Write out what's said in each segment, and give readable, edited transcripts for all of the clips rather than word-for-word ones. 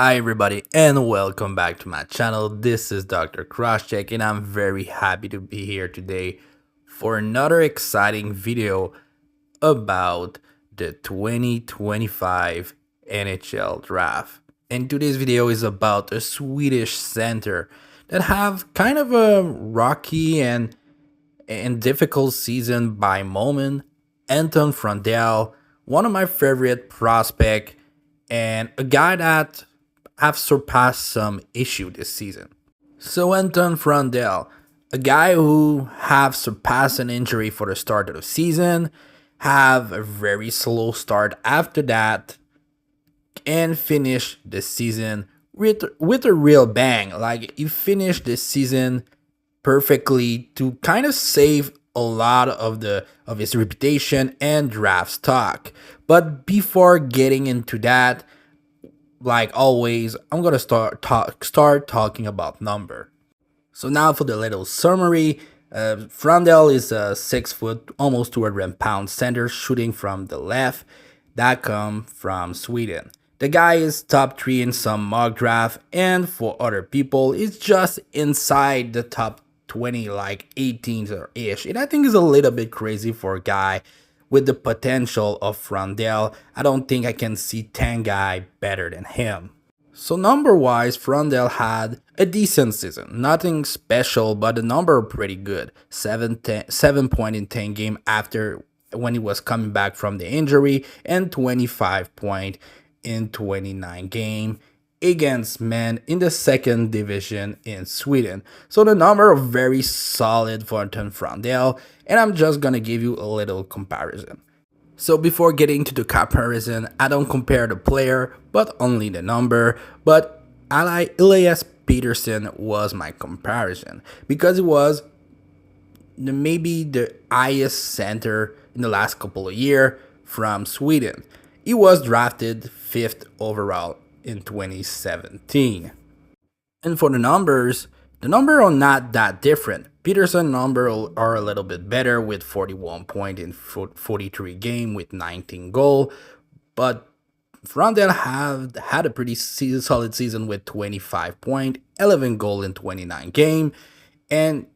Hi everybody and welcome back to my channel. This is Dr. Crosscheck and I'm very happy to be here today for another exciting video about the 2025 NHL draft. And today's video is about a Swedish center that have kind of a rocky and difficult season by moment. Anton Frondell, one of my favorite prospect and a guy that have surpassed some issue this season. So Anton Frondell, a guy who have surpassed an injury for the start of the season, have a very slow start after that, and finish the season with a real bang. Like he finished the season perfectly to kind of save a lot of his reputation and draft stock. But before getting into that, like always, I'm gonna start talking about number. So now for the little summary. Frondell is a 6 foot, almost 200-pound center shooting from the left that come from Sweden. The guy is top 3 in some mock draft, and for other people, it's just inside the top 20, like 18 or ish. And I think is a little bit crazy for a guy with the potential of Frondell. I don't think I can see 10 guy better than him. So number wise, Frondell had a decent season. Nothing special, but the number are pretty good. 7 point in 10 game after when he was coming back from the injury, and 25 point in 29 game against men in the second division in Sweden. So the number are very solid for Anton Frondell, and I'm just gonna give you a little comparison. So before getting to the comparison, I don't compare the player, but only the number. But Elias Peterson was my comparison because he was maybe the highest center in the last couple of years from Sweden. He was drafted 5th overall in 2017. And for the numbers are not that different. Peterson number are a little bit better with 41 point in 43 game with 19 goal, but Frondell had a pretty solid season with 25 point, 11 goal in 29 game. And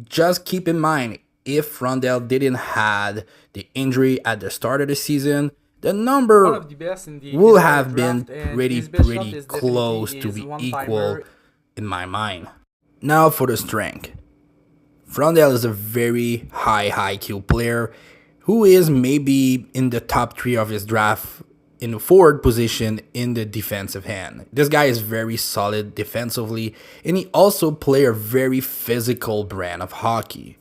just keep in mind, if Frondell didn't had the injury at the start of the season, the number will have been pretty close to be equal in my mind. Now for the strength. Frondell is a very high IQ player who is maybe in the top 3 of his draft in the forward position in the defensive hand. This guy is very solid defensively, and he also plays a very physical brand of hockey.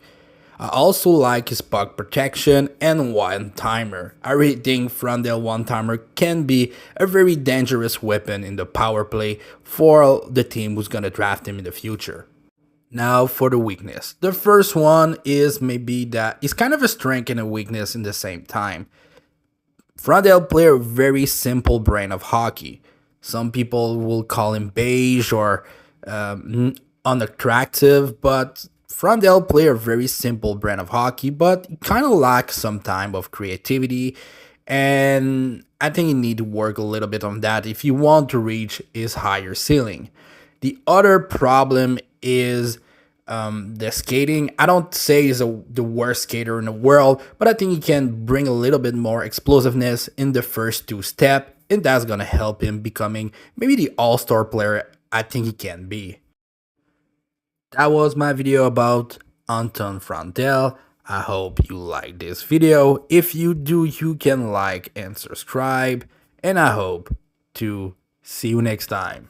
I also like his puck protection and one-timer. I really think Frondell one-timer can be a very dangerous weapon in the power play for the team who's gonna draft him in the future. Now for the weakness. The first one is maybe that it's kind of a strength and a weakness in the same time. Frondell plays a very simple brand of hockey. Some people will call him beige or unattractive, but Frondell plays a very simple brand of hockey, but it kind of lacks some time of creativity, and I think you need to work a little bit on that if you want to reach his higher ceiling. The other problem is the skating. I don't say he's the worst skater in the world, but I think he can bring a little bit more explosiveness in the first 2 steps, and that's gonna help him becoming maybe the all-star player I think he can be. That was my video about Anton Frondell. I hope you like this video. If you do, you can like and subscribe, and I hope to see you next time.